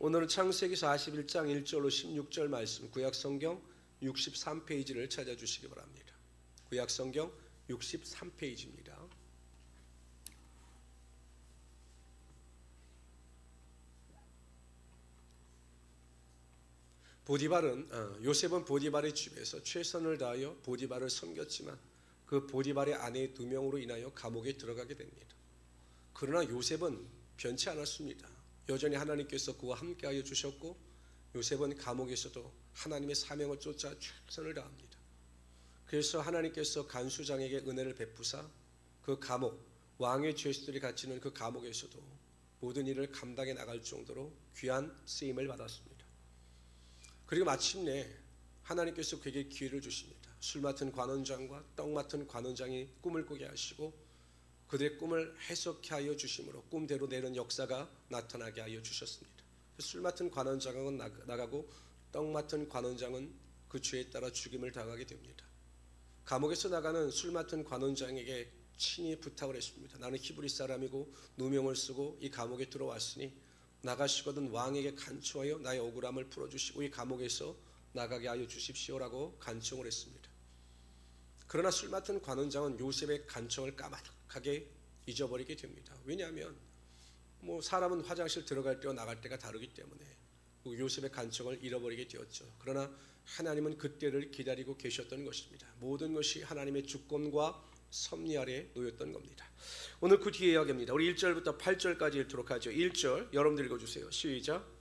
오늘은 창세기 41장 1절로 16절 말씀, 구약성경 63페이지를 찾아주시기 바랍니다. 구약성경 63페이지입니다. 요셉은 보디발의 집에서 최선을 다하여 보디발을 섬겼지만 그 보디발의 아내 2명으로 인하여 감옥에 들어가게 됩니다. 그러나 요셉은 변치 않았습니다. 여전히 하나님께서 그와 함께하여 주셨고 요셉은 감옥에서도 하나님의 사명을 쫓아 최선을 다합니다. 그래서 하나님께서 간수장에게 은혜를 베푸사 그 감옥, 왕의 죄수들이 갇히는 그 감옥에서도 모든 일을 감당해 나갈 정도로 귀한 쓰임을 받았습니다. 그리고 마침내 하나님께서 그에게 기회를 주십니다. 술 맡은 관원장과 떡 맡은 관원장이 꿈을 꾸게 하시고 그들의 꿈을 해석케 하여 주심으로 꿈대로 내는 역사가 나타나게 하여 주셨습니다. 술 맡은 관원장은 나가고 떡 맡은 관원장은 그 죄에 따라 죽임을 당하게 됩니다. 감옥에서 나가는 술 맡은 관원장에게 친히 부탁을 했습니다. 나는 히브리 사람이고 누명을 쓰고 이 감옥에 들어왔으니 나가시거든 왕에게 간청하여 나의 억울함을 풀어주시고 이 감옥에서 나가게 하여 주십시오라고 간청을 했습니다. 그러나 술 맡은 관원장은 요셉의 간청을 까마득하게 잊어버리게 됩니다. 왜냐하면 사람은 화장실 들어갈 때와 나갈 때가 다르기 때문에 요셉의 간청을 잃어버리게 되었죠. 그러나 하나님은 그때를 기다리고 계셨던 것입니다. 모든 것이 하나님의 주권과 섭리 아래 놓였던 겁니다. 오늘 그 뒤에 이야기입니다. 우리 1절부터 8절까지 읽도록 하죠. 1절 여러분들 읽어주세요. 시작.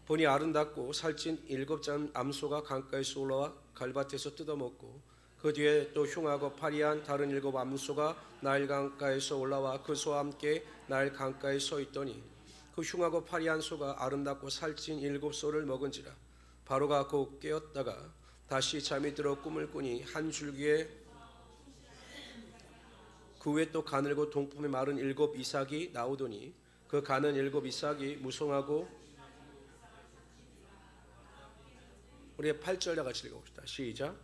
보니 아름답고 살찐 7장 암소가 강가에서 올라와 갈밭에서 뜯어먹고 그 뒤에 또 흉하고 파리한 다른 7 암소가 나일 강가에서 올라와 그 소와 함께 나일 강가에 서 있더니 그 흉하고 파리한 소가 아름답고 살찐 7 소를 먹은지라. 바로가 곧 깨었다가 다시 잠이 들어 꿈을 꾸니 한 줄기에 그 위에 또 가늘고 동품에 마른 7 이삭이 나오더니 그 가는 7 이삭이 무성하고 우리 8절 다 같이 읽어봅시다. 시작.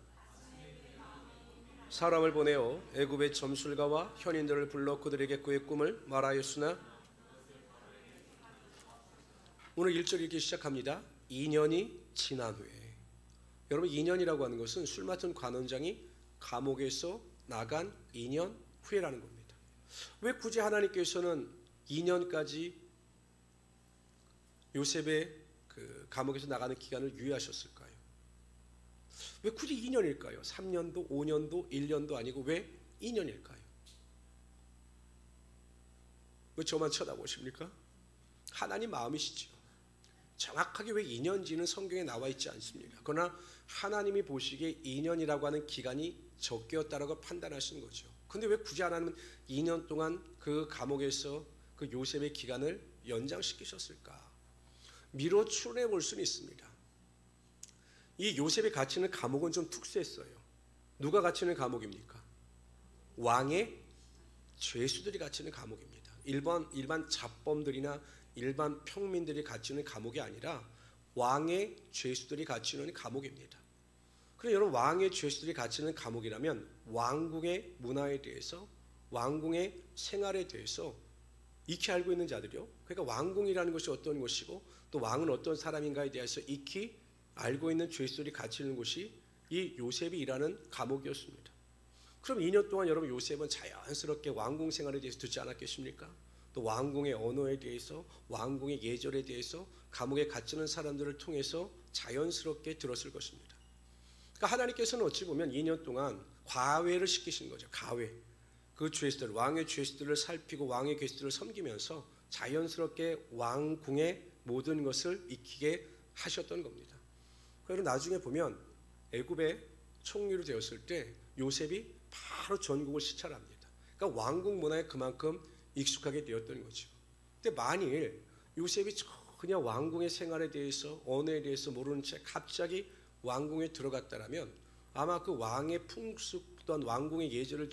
사람을 보내어 애굽의 점술가와 현인들을 불러 그들에게 그의 꿈을 말하였으나 오늘 1절 읽기 시작합니다. 2년이 지난 후에. 여러분 2년이라고 하는 것은 술 맡은 관원장이 감옥에서 나간 2년 후에라는 겁니다. 왜 굳이 하나님께서는 2년까지 요셉의 그 감옥에서 나가는 기간을 유예하셨을까요? 왜 굳이 2년일까요? 3년도, 5년도, 1년도 아니고 왜 2년일까요? 왜 저만 쳐다보십니까? 하나님 마음이시죠. 정확하게 왜 2년인지는 성경에 나와 있지 않습니다. 그러나 하나님이 보시기에 2년이라고 하는 기간이 적게였다라고 판단하시는 거죠. 그런데 왜 굳이 하나님은 2년 동안 그 감옥에서 그 요셉의 기간을 연장시키셨을까? 미뤄 추론해 볼 수는 있습니다. 이 요셉이 갇히는 감옥은 좀 특수했어요. 누가 갇히는 감옥입니까? 왕의 죄수들이 갇히는 감옥입니다. 일반 잡범들이나 일반 평민들이 갇히는 감옥이 아니라 왕의 죄수들이 갇히는 감옥입니다. 그럼 여러분 왕의 죄수들이 갇히는 감옥이라면 왕궁의 문화에 대해서 왕궁의 생활에 대해서 익히 알고 있는 자들이요. 그러니까 왕궁이라는 것이 어떤 것이고 또 왕은 어떤 사람인가에 대해서 익히 알고 있는 죄수들이 갇히는 곳이 이 요셉이 일하는 감옥이었습니다. 그럼 2년 동안 여러분 요셉은 자연스럽게 왕궁 생활에 대해서 듣지 않았겠습니까? 또 왕궁의 언어에 대해서 왕궁의 예절에 대해서 감옥에 갇히는 사람들을 통해서 자연스럽게 들었을 것입니다. 그러니까 하나님께서는 어찌 보면 2년 동안 과외를 시키신 거죠. 과외. 그 죄수들, 왕의 죄수들을 살피고 왕의 죄수들을 섬기면서 자연스럽게 왕궁의 모든 것을 익히게 하셨던 겁니다. 그리고 나중에 보면 애굽의 총리로 되었을 때 요셉이 바로 전국을 시찰합니다. 그러니까 왕궁 문화에 그만큼 익숙하게 되었던 거죠. 근데 만일 요셉이 전혀 왕궁의 생활에 대해서 언어에 대해서 모르는 채 갑자기 왕궁에 들어갔다라면 아마 그 왕의 풍습 또한 왕궁의 예절을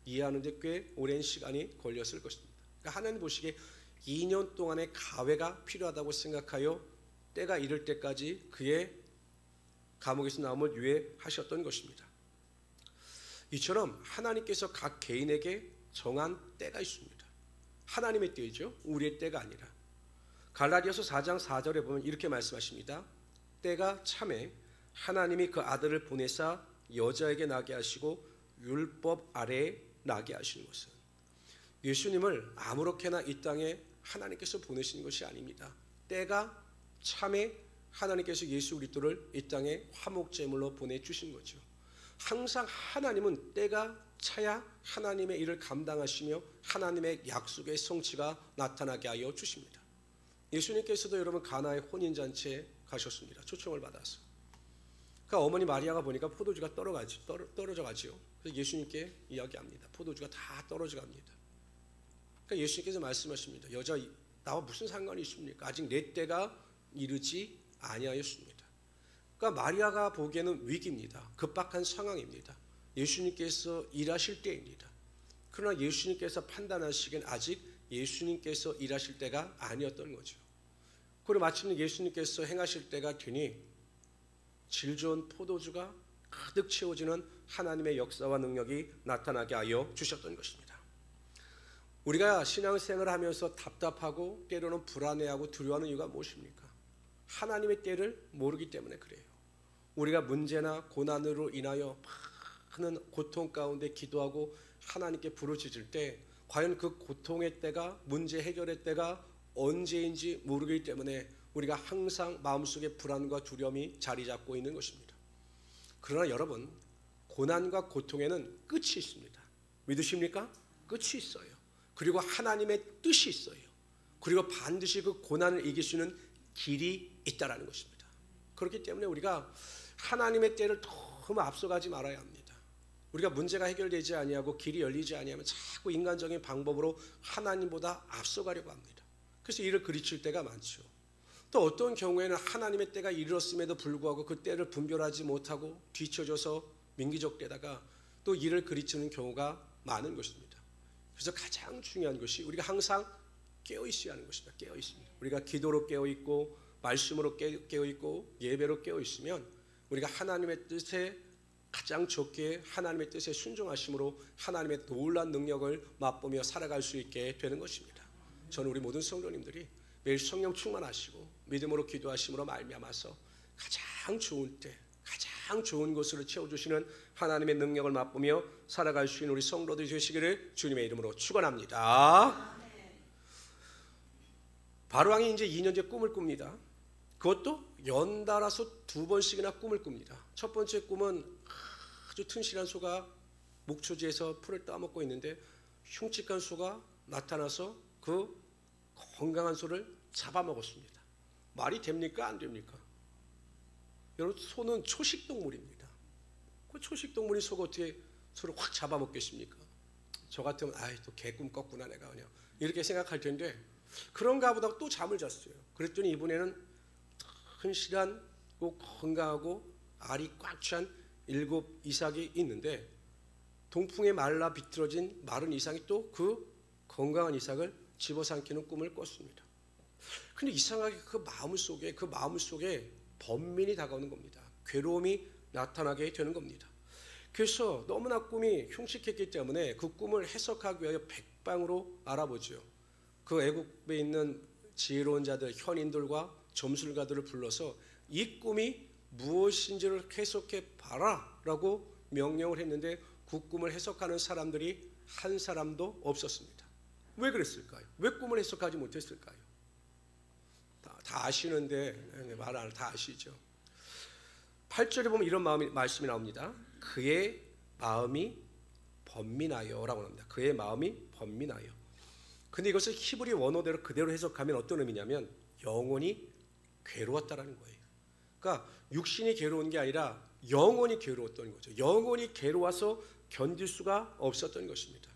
이해하는 데 꽤 오랜 시간이 걸렸을 것입니다. 그러니까 하나님 보시기에 2년 동안의 가외가 필요하다고 생각하여 때가 이를 때까지 그의 감옥에서 나옴을 유예하셨던 것입니다. 이처럼 하나님께서 각 개인에게 정한 때가 있습니다. 하나님의 때이죠. 우리의 때가 아니라. 갈라디아서 4장 4절에 보면 이렇게 말씀하십니다. 때가 참에 하나님이 그 아들을 보내사 여자에게 나게 하시고 율법 아래에 나게 하시는 것은, 예수님을 아무렇게나 이 땅에 하나님께서 보내신 것이 아닙니다. 때가 참에 하나님께서 예수 그리스도를 이 땅에 화목제물로 보내주신 거죠. 항상 하나님은 때가 차야 하나님의 일을 감당하시며 하나님의 약속의 성취가 나타나게 하여 주십니다. 예수님께서도 여러분 가나의 혼인잔치에 가셨습니다. 초청을 받아서. 그러니까 어머니 마리아가 보니까 포도주가 떨어져 가지요. 그래서 예수님께 이야기합니다. 포도주가 다 떨어져 갑니다. 그러니까 예수님께서 말씀하십니다. 여자, 나와 무슨 상관이 있습니까? 아직 내 때가 이르지 아니하였습니다. 그러니까 마리아가 보기에는 위기입니다. 급박한 상황입니다. 예수님께서 일하실 때입니다. 그러나 예수님께서 판단하시기엔 아직 예수님께서 일하실 때가 아니었던 거죠. 그리고 마침내 예수님께서 행하실 때가 되니 질 좋은 포도주가 가득 채워지는 하나님의 역사와 능력이 나타나게 하여 주셨던 것입니다. 우리가 신앙생활을 하면서 답답하고 때로는 불안해하고 두려워하는 이유가 무엇입니까? 하나님의 때를 모르기 때문에 그래요. 우리가 문제나 고난으로 인하여 많은 고통 가운데 기도하고 하나님께 부르짖을 때 과연 그 고통의 때가, 문제 해결의 때가 언제인지 모르기 때문에 우리가 항상 마음속에 불안과 두려움이 자리 잡고 있는 것입니다. 그러나 여러분, 고난과 고통에는 끝이 있습니다. 믿으십니까? 끝이 있어요. 그리고 하나님의 뜻이 있어요. 그리고 반드시 그 고난을 이길 수 있는 길이 있다라는 것입니다. 그렇기 때문에 우리가 하나님의 때를 너무 앞서가지 말아야 합니다. 우리가 문제가 해결되지 아니하고 길이 열리지 아니하면 자꾸 인간적인 방법으로 하나님보다 앞서가려고 합니다. 그래서 이를 그르칠 때가 많죠. 또 어떤 경우에는 하나님의 때가 이르렀음에도 불구하고 그 때를 분별하지 못하고 뒤처져서 민기적되다가 또 이를 그르치는 경우가 많은 것입니다. 그래서 가장 중요한 것이 우리가 항상 깨어있어야 하는 것입니다. 깨어있습니다. 우리가 기도로 깨어있고 말씀으로 깨어있고 예배로 깨어있으면 우리가 하나님의 뜻에 가장 적게 하나님의 뜻에 순종하심으로 하나님의 놀라운 능력을 맛보며 살아갈 수 있게 되는 것입니다. 저는 우리 모든 성도님들이 매일 성령 충만하시고 믿음으로 기도하심으로 말미암아서 가장 좋은 때, 가장 좋은 것으로 채워주시는 하나님의 능력을 맛보며 살아갈 수 있는 우리 성도들이 되시기를 주님의 이름으로 축원합니다. 바로왕이 이제 2년째 꿈을 꿉니다. 그것도 연달아서 2번씩이나 꿈을 꿉니다. 첫 번째 꿈은 아주 튼실한 소가 목초지에서 풀을 따먹고 있는데 흉측한 소가 나타나서 그 건강한 소를 잡아먹었습니다. 말이 됩니까? 안 됩니까? 여러분, 소는 초식동물입니다. 그 초식동물이 소가 어떻게 소를 확 잡아먹겠습니까? 저 같으면 또 개꿈 꿨구나 내가 그냥 이렇게 생각할 텐데 그런가 보다 또 잠을 잤어요. 그랬더니 이번에는 튼실하고 건강하고 알이 꽉 찬 7 이삭이 있는데 동풍에 말라 비틀어진 마른 이삭이 또 그 건강한 이삭을 집어삼키는 꿈을 꿨습니다. 근데 이상하게 그 마음 속에 번민이 다가오는 겁니다. 괴로움이 나타나게 되는 겁니다. 그래서 너무나 꿈이 흉측했기 때문에 그 꿈을 해석하기 위하여 백방으로 알아보죠. 그 애국에 있는 지혜로운 자들, 현인들과 점술가들을 불러서 이 꿈이 무엇인지를 해석해 봐라라고 명령을 했는데 그 꿈을 해석하는 사람들이 한 사람도 없었습니다. 왜 그랬을까요? 왜 꿈을 해석하지 못했을까요? 다 아시는데 말 안 다 아시죠. 8절에 보면 이런 말씀이 나옵니다. 그의 마음이 번민하여라고 합니다. 그의 마음이 번민하여. 근데 이것을 히브리 원어대로 그대로 해석하면 어떤 의미냐면 영혼이 괴로웠다라는 거예요. 그러니까 육신이 괴로운 게 아니라 영혼이 괴로웠던 거죠. 영혼이 괴로워서 견딜 수가 없었던 것입니다.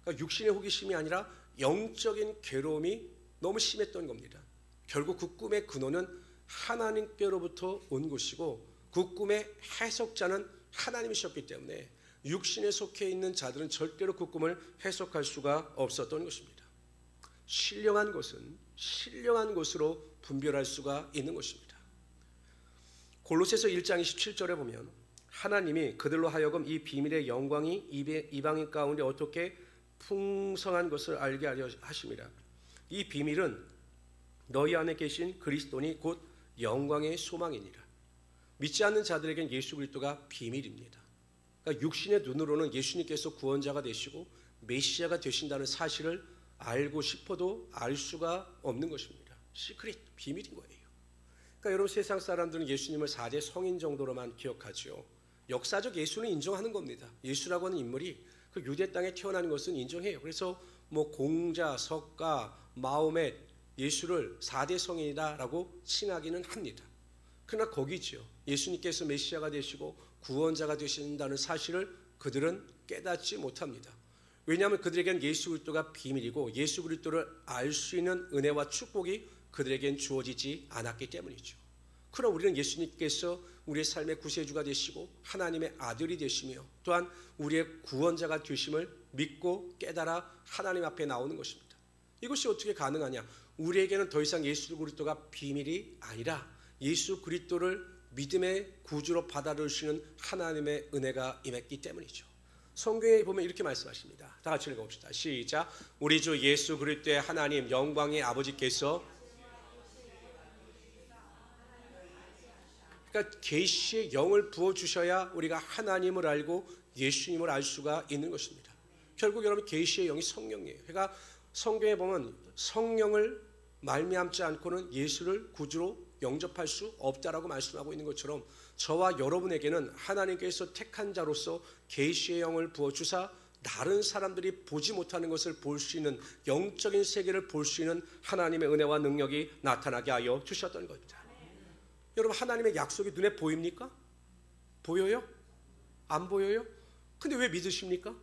그러니까 육신의 호기심이 아니라 영적인 괴로움이 너무 심했던 겁니다. 결국 그 꿈의 근원은 하나님께로부터 온 것이고 그 꿈의 해석자는 하나님이셨기 때문에 육신에 속해 있는 자들은 절대로 그 꿈을 해석할 수가 없었던 것입니다. 신령한 것은 신령한 것으로 분별할 수가 있는 것입니다. 골로새서 1장 27절에 보면 하나님이 그들로 하여금 이 비밀의 영광이 이방인 가운데 어떻게 풍성한 것을 알게 하려 하심이라. 이 비밀은 너희 안에 계신 그리스도니 곧 영광의 소망이니라. 믿지 않는 자들에겐 예수 그리스도가 비밀입니다. 그러니까 육신의 눈으로는 예수님께서 구원자가 되시고 메시아가 되신다는 사실을 알고 싶어도 알 수가 없는 것입니다. 시크릿, 비밀인 거예요. 그러니까 여러분, 세상 사람들은 예수님을 4대 성인 정도로만 기억하죠. 역사적 예수는 인정하는 겁니다. 예수라고 하는 인물이 그 유대 땅에 태어난 것은 인정해요. 그래서 뭐 공자, 석가, 마호멧, 예수를 4대 성인이다라고 칭하기는 합니다. 그러나 거기죠. 예수님께서 메시아가 되시고 구원자가 되신다는 사실을 그들은 깨닫지 못합니다. 왜냐하면 그들에겐 예수 그리스도가 비밀이고 예수 그리스도를 알 수 있는 은혜와 축복이 그들에겐 주어지지 않았기 때문이죠. 그럼 우리는 예수님께서 우리의 삶의 구세주가 되시고 하나님의 아들이 되시며 또한 우리의 구원자가 되심을 믿고 깨달아 하나님 앞에 나오는 것입니다. 이것이 어떻게 가능하냐? 우리에게는 더 이상 예수 그리스도가 비밀이 아니라 예수 그리스도를 믿음의 구주로 받아들이시는 하나님의 은혜가 임했기 때문이죠. 성경에 보면 이렇게 말씀하십니다. 다 같이 읽어봅시다. 시작. 우리 주 예수 그리스도의 하나님 영광의 아버지께서, 그러니까 계시의 영을 부어주셔야 우리가 하나님을 알고 예수님을 알 수가 있는 것입니다. 결국 여러분, 계시의 영이 성령이에요. 그러니까 성경에 보면 성령을 말미암지 않고는 예수를 구주로 영접할 수 없다라고 말씀하고 있는 것처럼 저와 여러분에게는 하나님께서 택한 자로서 계시의 영을 부어주사 다른 사람들이 보지 못하는 것을 볼 수 있는 영적인 세계를 볼 수 있는 하나님의 은혜와 능력이 나타나게 하여 주셨던 겁니다. 여러분, 하나님의 약속이 눈에 보입니까? 보여요? 안 보여요? 근데 왜 믿으십니까?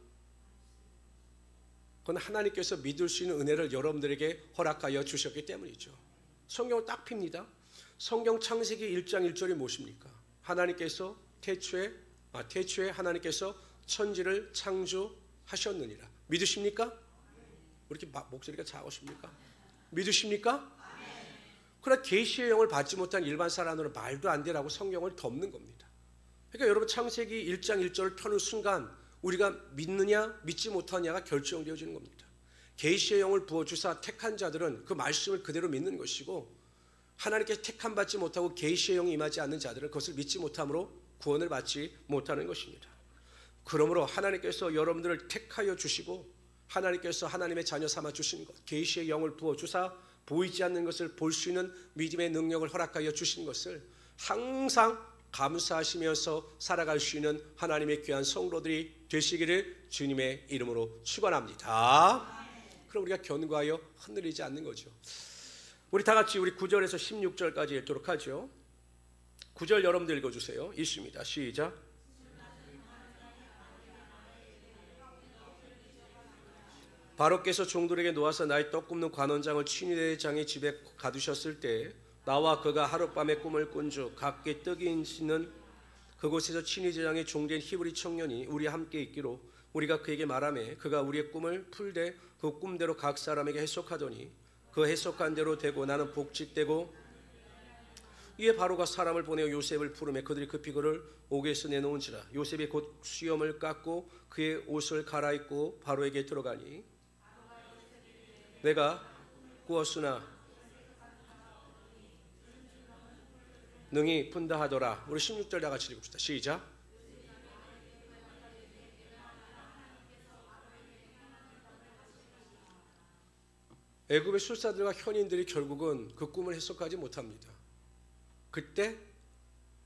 그건 하나님께서 믿을 수 있는 은혜를 여러분들에게 허락하여 주셨기 때문이죠. 성경을 딱 핍니다. 성경 창세기 1장 1절이 무엇입니까? 하나님께서 태초에 하나님께서 천지를 창조하셨느니라. 믿으십니까? 왜 이렇게 목소리가 작으십니까? 믿으십니까? 그러나 계시의 영을 받지 못한 일반 사람들은 말도 안 되라고 성경을 덮는 겁니다. 그러니까 여러분, 창세기 1장 1절을 펴는 순간 우리가 믿느냐 믿지 못하느냐가 결정되어지는 겁니다. 계시의 영을 부어주사 택한 자들은 그 말씀을 그대로 믿는 것이고, 하나님께서 택함 받지 못하고 계시의 영이 임하지 않는 자들은 그것을 믿지 못함으로 구원을 받지 못하는 것입니다. 그러므로 하나님께서 여러분들을 택하여 주시고 하나님께서 하나님의 자녀 삼아 주신 것, 계시의 영을 부어주사 보이지 않는 것을 볼 수 있는 믿음의 능력을 허락하여 주신 것을 항상 감사하시면서 살아갈 수 있는 하나님의 귀한 성도들이 되시기를 주님의 이름으로 축원합니다. 그럼 우리가 견고하여 흔들리지 않는 거죠. 우리 다 같이 우리 9절에서 16절까지 읽도록 하죠. 9절 여러분들 읽어주세요. 읽습니다. 시작. 바로께서 종들에게 놓아서 나의 떡 굽는 관원장을 친위대장의 집에 가두셨을 때 나와 그가 하룻밤에 꿈을 꾼 주 각기 떡이 있는 그곳에서 친위대장의 종된 히브리 청년이 우리와 함께 있기로 우리가 그에게 말하매 그가 우리의 꿈을 풀되 그 꿈대로 각 사람에게 해석하더니 그 해석한 대로 되고 나는 복직되고, 이에 바로가 사람을 보내어 요셉을 부르매 그들이 급히 그를 옥에서 내놓은지라. 요셉이 곧 수염을 깎고 그의 옷을 갈아입고 바로에게 들어가니 내가 꾸었으나 능히 푼다 하더라. 우리 16절 다 같이 읽읍시다. 시작. 애굽의 술사들과 현인들이 결국은 그 꿈을 해석하지 못합니다. 그때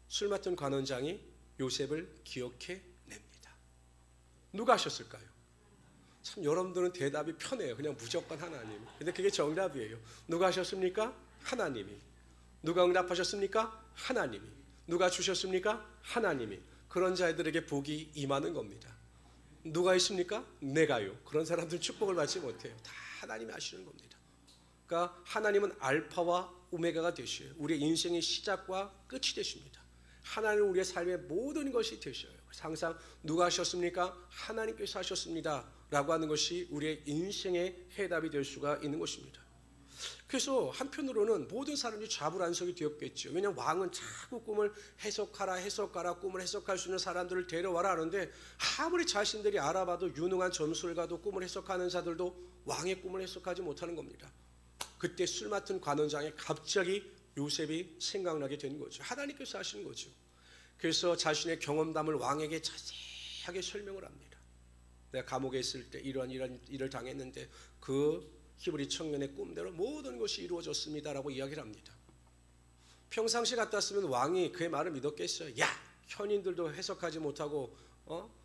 술 맡은 관원장이 요셉을 기억해 냅니다. 누가 하셨을까요? 참 여러분들은 대답이 편해요. 그냥 무조건 하나님. 근데 그게 정답이에요. 누가 하셨습니까? 하나님이. 누가 응답하셨습니까? 하나님이. 누가 주셨습니까? 하나님이. 그런 자들에게 복이 임하는 겁니다. 누가 있습니까? 내가요. 그런 사람들은 축복을 받지 못해요. 다 하나님이 하시는 겁니다. 그러니까 하나님은 알파와 오메가가 되셔요. 우리의 인생의 시작과 끝이 되십니다. 하나님은 우리의 삶의 모든 것이 되셔요. 항상 누가 하셨습니까? 하나님께서 하셨습니다 라고 하는 것이 우리의 인생의 해답이 될 수가 있는 것입니다. 그래서 한편으로는 모든 사람들이 좌불안석이 되었겠죠. 왜냐하면 왕은 자꾸 꿈을 해석하라 꿈을 해석할 수 있는 사람들을 데려와라 하는데 아무리 자신들이 알아봐도 유능한 점술가도 꿈을 해석하는 자들도 왕의 꿈을 해석하지 못하는 겁니다. 그때 술 맡은 관원장에 갑자기 요셉이 생각나게 된 거죠. 하나님께서 하시는 거죠. 그래서 자신의 경험담을 왕에게 자세하게 설명을 합니다. 내가 감옥에 있을 때 이러한 일을 당했는데 그 히브리 청년의 꿈대로 모든 것이 이루어졌습니다라고 이야기를 합니다. 평상시 같았으면 왕이 그의 말을 믿었겠어요. 야, 현인들도 해석하지 못하고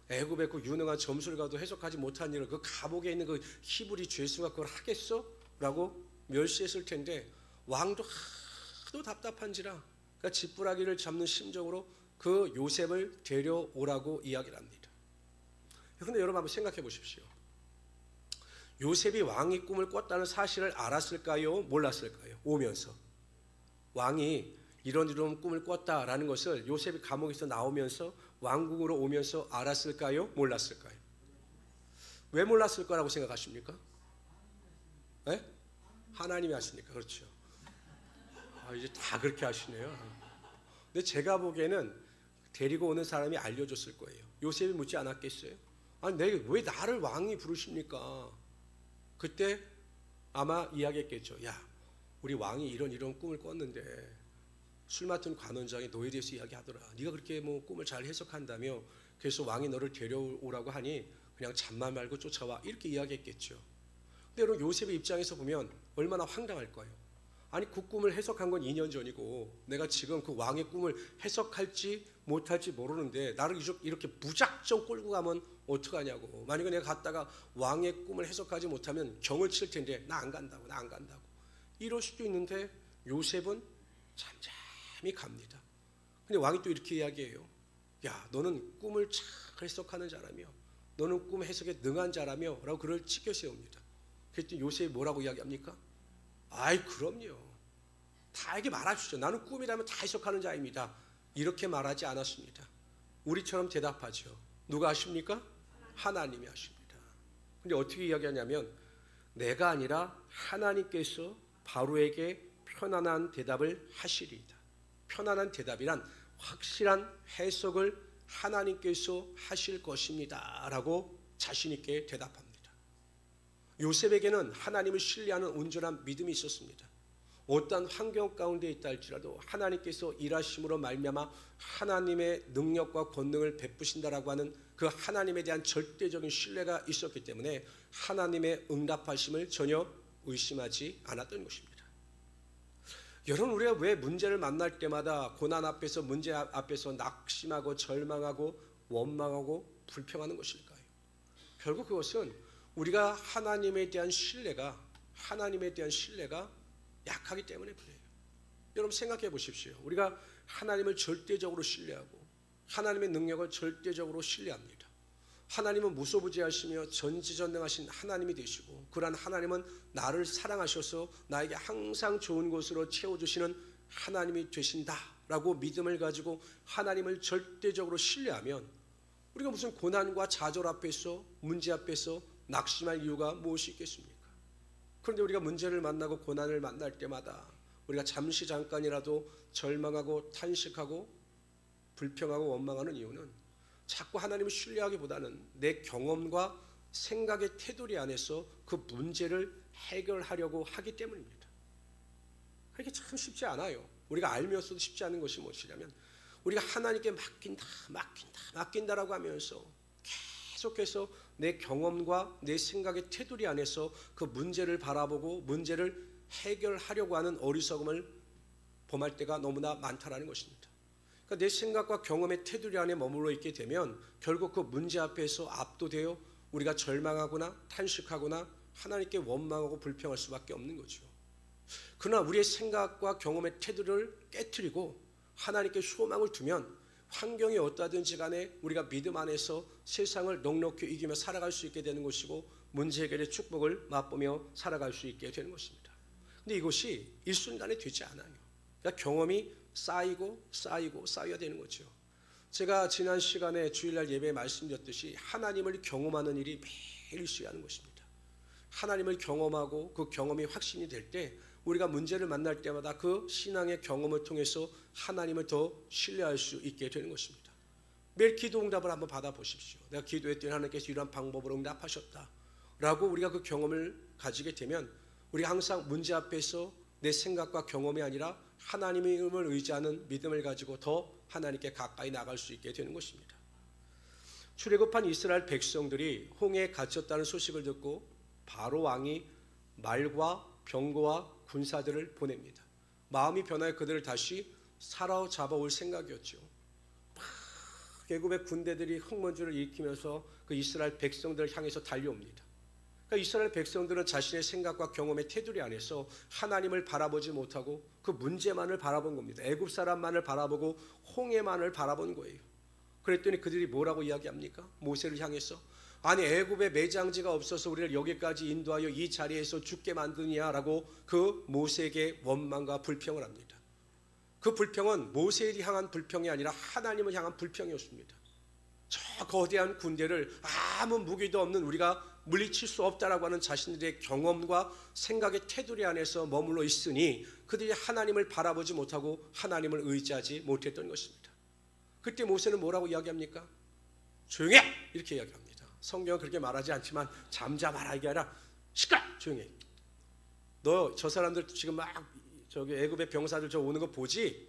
애굽의 그 유능한 점술가도 해석하지 못한 일을 그 감옥에 있는 그 히브리 죄수가 그걸 하겠어? 라고 멸시했을 텐데 왕도 하도 답답한지라 그러니까 지푸라기를 잡는 심정으로 그 요셉을 데려오라고 이야기를 합니다. 그런데 여러분 한번 생각해 보십시오. 요셉이 왕이 꿈을 꿨다는 사실을 알았을까요? 몰랐을까요? 오면서 왕이 이런 꿈을 꿨다라는 것을 요셉이 감옥에서 나오면서 왕궁으로 오면서 알았을까요? 몰랐을까요? 왜 몰랐을 거라고 생각하십니까? 네? 하나님이 하시니까. 그렇죠. 이제 다 그렇게 하시네요. 근데 제가 보기에는 데리고 오는 사람이 알려줬을 거예요. 요셉이 묻지 않았겠어요? 아니, 왜 나를 왕이 부르십니까? 그때 아마 이야기했겠죠. 야, 우리 왕이 이런 꿈을 꿨는데 술 맡은 관원장이 너에 대해서 이야기하더라. 네가 그렇게 뭐 꿈을 잘 해석한다며 그래서 왕이 너를 데려오라고 하니 그냥 잠만 말고 쫓아와. 이렇게 이야기했겠죠. 근데 여러분 요셉의 입장에서 보면 얼마나 황당할 거예요. 아니 그 꿈을 해석한 건 2년 전이고 내가 지금 그 왕의 꿈을 해석할지 못할지 모르는데 나를 이렇게 무작정 끌고 가면 어떡하냐고. 만약에 내가 갔다가 왕의 꿈을 해석하지 못하면 경을 칠 텐데 나 안 간다고. 이럴 수도 있는데 요셉은 잠잠히 갑니다. 근데 왕이 또 이렇게 이야기해요. 야, 너는 꿈을 잘 해석하는 자라며 너는 꿈 해석에 능한 자라며 라고 그를 치켜 세웁니다. 그랬더니 요셉이 뭐라고 이야기합니까? 아이 그럼요. 다 이렇게 말하시죠. 나는 꿈이라면 다 해석하는 자입니다. 이렇게 말하지 않았습니다. 우리처럼 대답하죠. 누가 하십니까? 하나님이 하십니다. 근데 어떻게 이야기하냐면 내가 아니라 하나님께서 바로에게 편안한 대답을 하시리이다. 편안한 대답이란 확실한 해석을 하나님께서 하실 것입니다 라고 자신 있게 대답합니다. 요셉에게는 하나님을 신뢰하는 온전한 믿음이 있었습니다. 어떠한 환경 가운데 있다 할지라도 하나님께서 일하심으로 말미암아 하나님의 능력과 권능을 베푸신다라고 하는 그 하나님에 대한 절대적인 신뢰가 있었기 때문에 하나님의 응답하심을 전혀 의심하지 않았던 것입니다. 여러분 우리가 왜 문제를 만날 때마다 고난 앞에서 문제 앞에서 낙심하고 절망하고 원망하고 불평하는 것일까요? 결국 그것은 우리가 하나님에 대한 신뢰가 약하기 때문에 그래요. 여러분 생각해 보십시오. 우리가 하나님을 절대적으로 신뢰하고 하나님의 능력을 절대적으로 신뢰합니다. 하나님은 무소부지하시며 전지전능하신 하나님이 되시고 그러한 하나님은 나를 사랑하셔서 나에게 항상 좋은 것으로 채워주시는 하나님이 되신다라고 믿음을 가지고 하나님을 절대적으로 신뢰하면 우리가 무슨 고난과 좌절 앞에서 문제 앞에서 낙심할 이유가 무엇이 있겠습니까? 그런데 우리가 문제를 만나고 고난을 만날 때마다 우리가 잠깐이라도 절망하고 탄식하고 불평하고 원망하는 이유는 자꾸 하나님을 신뢰하기보다는 내 경험과 생각의 테두리 안에서 그 문제를 해결하려고 하기 때문입니다. 그게 참 쉽지 않아요. 우리가 알면서도 쉽지 않은 것이 무엇이냐면 우리가 하나님께 맡긴다라고 하면서 계속해서 내 경험과 내 생각의 테두리 안에서 그 문제를 바라보고 문제를 해결하려고 하는 어리석음을 범할 때가 너무나 많다라는 것입니다. 그러니까 내 생각과 경험의 테두리 안에 머물러 있게 되면 결국 그 문제 앞에서 압도되어 우리가 절망하거나 탄식하거나 하나님께 원망하고 불평할 수밖에 없는 거죠. 그러나 우리의 생각과 경험의 테두리를 깨트리고 하나님께 소망을 두면 환경이 어떠하든지 간에 우리가 믿음 안에서 세상을 넉넉히 이기며 살아갈 수 있게 되는 것이고 문제 해결의 축복을 맛보며 살아갈 수 있게 되는 것입니다. 근데 이것이 일순간에 되지 않아요. 그러니까 경험이 쌓여야 되는 거죠. 제가 지난 시간에 주일날 예배에 말씀드렸듯이 하나님을 경험하는 일이 매일 있어야 하는 것입니다. 하나님을 경험하고 그 경험이 확신이 될 때 우리가 문제를 만날 때마다 그 신앙의 경험을 통해서 하나님을 더 신뢰할 수 있게 되는 것입니다. 매일 기도 응답을 한번 받아보십시오. 내가 기도했더니 하나님께서 이러한 방법으로 응답하셨다 라고 우리가 그 경험을 가지게 되면 우리가 항상 문제 앞에서 내 생각과 경험이 아니라 하나님을 의지하는 믿음을 가지고 더 하나님께 가까이 나갈 수 있게 되는 것입니다. 출애굽한 이스라엘 백성들이 홍해에 갇혔다는 소식을 듣고 바로 왕이 말과 병거와 군사들을 보냅니다. 마음이 변하여 그들을 다시 사로잡아올 생각이었죠. 애굽의 군대들이 흙먼지를 일으키면서 그 이스라엘 백성들을 향해서 달려옵니다. 그러니까 이스라엘 백성들은 자신의 생각과 경험의 테두리 안에서 하나님을 바라보지 못하고 그 문제만을 바라본 겁니다. 애굽 사람만을 바라보고 홍해만을 바라본 거예요. 그랬더니 그들이 뭐라고 이야기합니까? 모세를 향해서 아니 애굽에 매장지가 없어서 우리를 여기까지 인도하여 이 자리에서 죽게 만드냐라고 그 모세에게 원망과 불평을 합니다. 그 불평은 모세를 향한 불평이 아니라 하나님을 향한 불평이었습니다. 저 거대한 군대를 아무 무기도 없는 우리가 물리칠 수 없다라고 하는 자신들의 경험과 생각의 테두리 안에서 머물러 있으니 그들이 하나님을 바라보지 못하고 하나님을 의지하지 못했던 것입니다. 그때 모세는 뭐라고 이야기합니까? 조용히 해! 이렇게 이야기합니다. 성경은 그렇게 말하지 않지만 잠잠하라 이게 아니라 시끄러! 조용히 해. 너 저 사람들 지금 막 저기 애굽의 병사들 저 오는 거 보이지?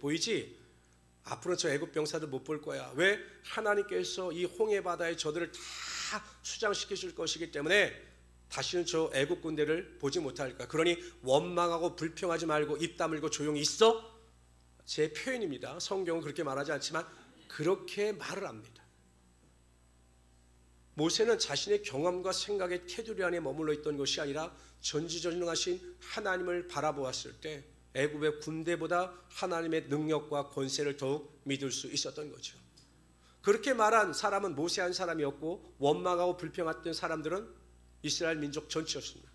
앞으로 저 애굽 병사들 못 볼 거야. 왜? 하나님께서 이 홍해 바다에 저들을 다 수장시켜 줄 것이기 때문에 다시는 저 애굽 군대를 보지 못할까. 그러니 원망하고 불평하지 말고 입 다물고 조용히 있어. 제 표현입니다. 성경은 그렇게 말하지 않지만 그렇게 말을 합니다. 모세는 자신의 경험과 생각의 테두리 안에 머물러 있던 것이 아니라 전지전능하신 하나님을 바라보았을 때 애굽의 군대보다 하나님의 능력과 권세를 더욱 믿을 수 있었던 거죠. 그렇게 말한 사람은 모세 한 사람이었고 원망하고 불평했던 사람들은 이스라엘 민족 전체였습니다.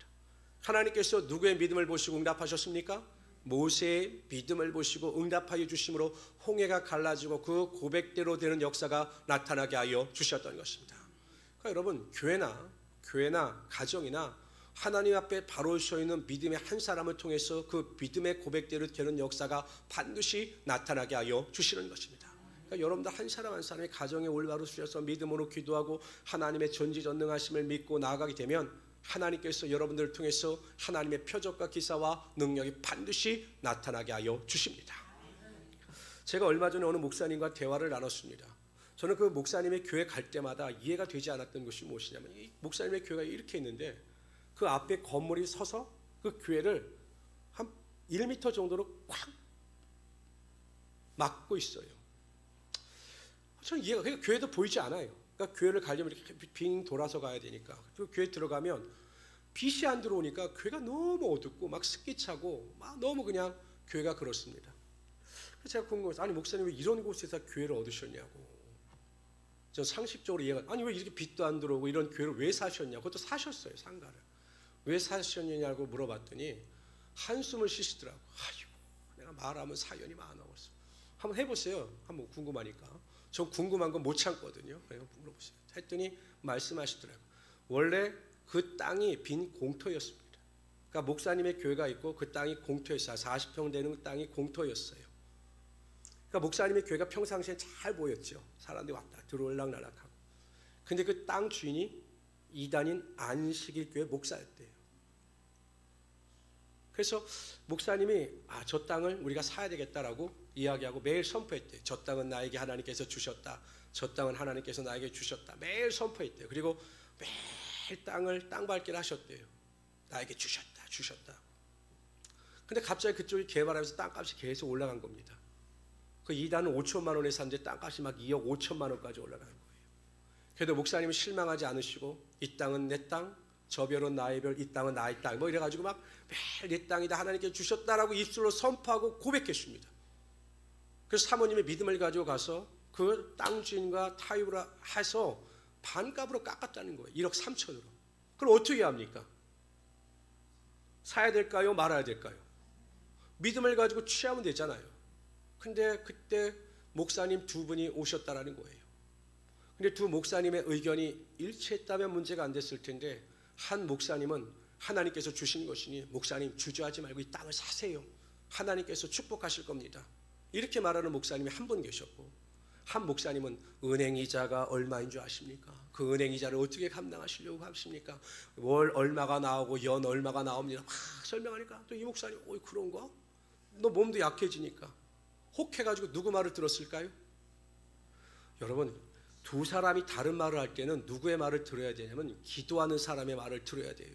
하나님께서 누구의 믿음을 보시고 응답하셨습니까? 모세의 믿음을 보시고 응답하여 주심으로 홍해가 갈라지고 그 고백대로 되는 역사가 나타나게 하여 주셨던 것입니다. 그러니까 여러분 교회나 가정이나 하나님 앞에 바로 서 있는 믿음의 한 사람을 통해서 그 믿음의 고백대로 되는 역사가 반드시 나타나게 하여 주시는 것입니다. 그러니까 여러분들 한 사람 한 사람의 가정에 올바로 서서 믿음으로 기도하고 하나님의 전지전능하심을 믿고 나아가게 되면 하나님께서 여러분들을 통해서 하나님의 표적과 기사와 능력이 반드시 나타나게 하여 주십니다. 제가 얼마 전에 어느 목사님과 대화를 나눴습니다. 저는 그 목사님의 교회 갈 때마다 이해가 되지 않았던 것이 무엇이냐면 이 목사님의 교회가 이렇게 있는데 그 앞에 건물이 서서 그 교회를 한 1m 정도로 꽉 막고 있어요. 저는 이해가, 그러니까 교회도 보이지 않아요. 그러니까 교회를 가려면 이렇게 빙 돌아서 가야 되니까. 그 교회 들어가면 빛이 안 들어오니까 교회가 너무 어둡고 막 습기 차고 막 너무 그냥 교회가 그렇습니다. 그래서 제가 궁금해서 아니 목사님 왜 이런 곳에서 교회를 얻으셨냐고. 저 상식적으로 이해가 아니 왜 이렇게 빛도 안 들어오고 이런 교회를 왜 사셨냐고. 그것도 사셨어요. 상가를. 왜 사셨냐고 물어봤더니 한숨을 쉬시더라고. 아이고 내가 말하면 사연이 많아서 한번 해보세요. 한번 궁금하니까. 저 궁금한 건 못 참거든요. 물어보세요. 했더니 말씀하시더라고. 원래 그 땅이 빈 공터였습니다. 그러니까 목사님의 교회가 있고 그 땅이 공터였어요. 40평 되는 땅이 공터였어요. 그러니까 목사님의 교회가 평상시에 잘 보였죠. 사람들이 왔다 들어올락날락하고. 근데 그 땅 주인이 이단인 안식일 교회 목사였대요. 그래서 목사님이 저 땅을 우리가 사야 되겠다라고 이야기하고 매일 선포했대요. 저 땅은 나에게 하나님께서 주셨다. 저 땅은 하나님께서 나에게 주셨다. 매일 선포했대요. 그리고 매일 땅 밟기를 하셨대요. 나에게 주셨다. 근데 갑자기 그쪽이 개발하면서 땅값이 계속 올라간 겁니다. 그 이단은 5천만 원에 샀는데 땅값이 막 2억 5천만 원까지 올라가는 거예요. 그래도 목사님은 실망하지 않으시고 이 땅은 내 땅, 저 별은 나의 별, 이 땅은 나의 땅 뭐 이래가지고 막 매일 내 땅이다 하나님께 주셨다라고 입술로 선포하고 고백했습니다. 그래서 사모님의 믿음을 가지고 가서 그 땅 주인과 타협을 해서 반값으로 깎았다는 거예요. 1억 3천으로. 그럼 어떻게 합니까? 사야 될까요? 말아야 될까요? 믿음을 가지고 취하면 되잖아요. 근데 그때 목사님 두 분이 오셨다라는 거예요. 근데 두 목사님의 의견이 일치했다면 문제가 안 됐을 텐데 한 목사님은 하나님께서 주신 것이니 목사님 주저하지 말고 이 땅을 사세요. 하나님께서 축복하실 겁니다. 이렇게 말하는 목사님이 한 분 계셨고, 한 목사님은 은행이자가 얼마인 줄 아십니까? 그 은행이자를 어떻게 감당하시려고 하십니까? 월 얼마가 나오고 연 얼마가 나옵니다. 막 설명하니까 또 이 목사님, 어이 그런가? 너 몸도 약해지니까 혹해가지고 누구 말을 들었을까요? 여러분, 두 사람이 다른 말을 할 때는 누구의 말을 들어야 되냐면 기도하는 사람의 말을 들어야 돼요.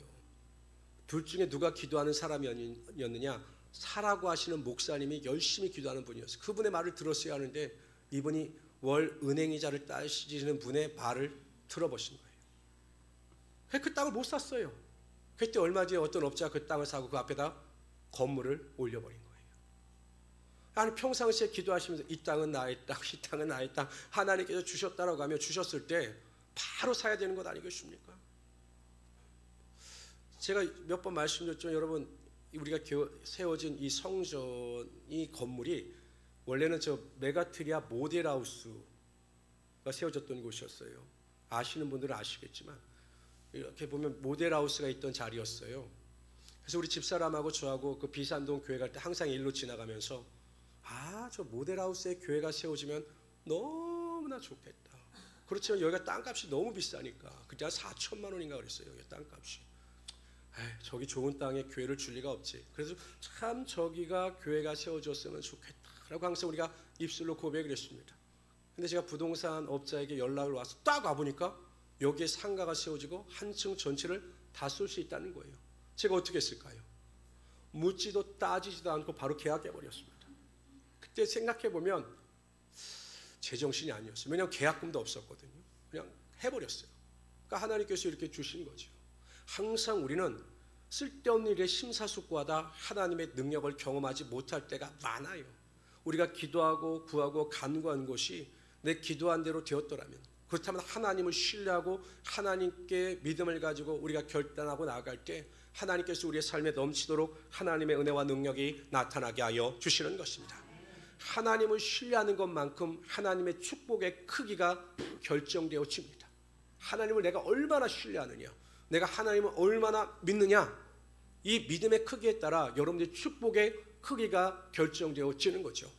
둘 중에 누가 기도하는 사람이었느냐? 사라고 하시는 목사님이 열심히 기도하는 분이었어요. 그분의 말을 들었어야 하는데 이분이 월 은행이자를 따시는 분의 말을 들어보신 거예요. 그 땅을 못 샀어요. 그때 얼마 뒤에 어떤 업자가 그 땅을 사고 그 앞에다 건물을 올려버린 거예요. 아니 평상시에 기도하시면서 이 땅은 나의 땅, 이 땅은 나의 땅, 하나님께서 주셨다라고 하면 주셨을 때 바로 사야 되는 것 아니겠습니까? 제가 몇 번 말씀드렸지만 여러분, 우리가 세워진 이 성전, 이 건물이 원래는 저 메가트리아 모델하우스가 세워졌던 곳이었어요. 아시는 분들은 아시겠지만 이렇게 보면 모델하우스가 있던 자리였어요. 그래서 우리 집사람하고 저하고 그 비산동 교회 갈 때 항상 일로 지나가면서 저 모델하우스에 교회가 세워지면 너무나 좋겠다. 그렇지만 여기가 땅값이 너무 비싸니까 그때 한 4천만 원인가 그랬어요. 여기 땅값이. 저기 좋은 땅에 교회를 줄 리가 없지. 그래서 참 저기가 교회가 세워졌으면 좋겠다라고 항상 우리가 입술로 고백을 했습니다. 근데 제가 부동산 업자에게 연락을 와서 딱 와보니까 여기에 상가가 세워지고 한 층 전체를 다 쓸 수 있다는 거예요. 제가 어떻게 했을까요? 묻지도 따지지도 않고 바로 계약해버렸습니다. 그때 생각해보면 제정신이 아니었어요. 왜냐하면 계약금도 없었거든요. 그냥 해버렸어요. 그러니까 하나님께서 이렇게 주신 거죠. 항상 우리는 쓸데없는 일에 심사숙고하다 하나님의 능력을 경험하지 못할 때가 많아요. 우리가 기도하고 구하고 간구한 것이 내 기도한 대로 되었더라면, 그렇다면 하나님을 신뢰하고 하나님께 믿음을 가지고 우리가 결단하고 나아갈 때 하나님께서 우리의 삶에 넘치도록 하나님의 은혜와 능력이 나타나게 하여 주시는 것입니다. 하나님을 신뢰하는 것만큼 하나님의 축복의 크기가 결정되어집니다. 하나님을 내가 얼마나 신뢰하느냐, 내가 하나님을 얼마나 믿느냐, 이 믿음의 크기에 따라 여러분들의 축복의 크기가 결정되어지는 거죠.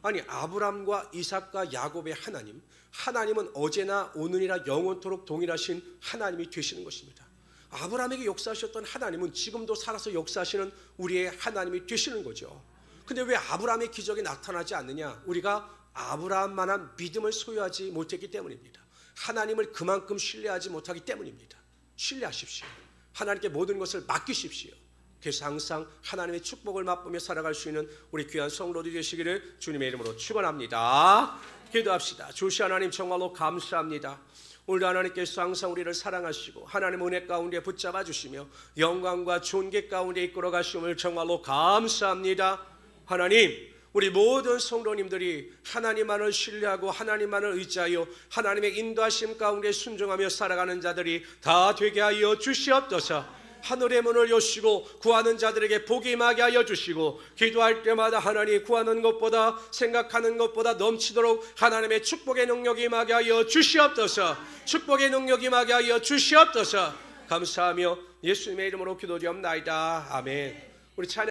아니 아브람과 이삭과 야곱의 하나님, 하나님은 어제나 오늘이라 영원토록 동일하신 하나님이 되시는 것입니다. 아브람에게 역사하셨던 하나님은 지금도 살아서 역사하시는 우리의 하나님이 되시는 거죠. 근데 왜 아브람의 기적이 나타나지 않느냐? 우리가 아브람만한 믿음을 소유하지 못했기 때문입니다. 하나님을 그만큼 신뢰하지 못하기 때문입니다. 신뢰하십시오. 하나님께 모든 것을 맡기십시오. 그래서 항상 하나님의 축복을 맛보며 살아갈 수 있는 우리 귀한 성도들이 되시기를 주님의 이름으로 축원합니다. 기도합시다. 주시 하나님 정말로 감사합니다. 오늘도 하나님께서 항상 우리를 사랑하시고 하나님 은혜 가운데 붙잡아 주시며 영광과 존귀 가운데 이끌어 가심을 정말로 감사합니다. 하나님, 우리 모든 성도님들이 하나님만을 신뢰하고 하나님만을 의지하여 하나님의 인도하심 가운데 순종하며 살아가는 자들이 다 되게 하여 주시옵소서. 하늘의 문을 여시고 구하는 자들에게 복이 임하게 하여 주시고, 기도할 때마다 하나님 구하는 것보다 생각하는 것보다 넘치도록 하나님의 축복의 능력이 임하게 하여 주시옵소서. 축복의 능력이 임하게 하여 주시옵소서. 감사하며 예수님의 이름으로 기도드리옵나이다. 아멘. 우리 찬양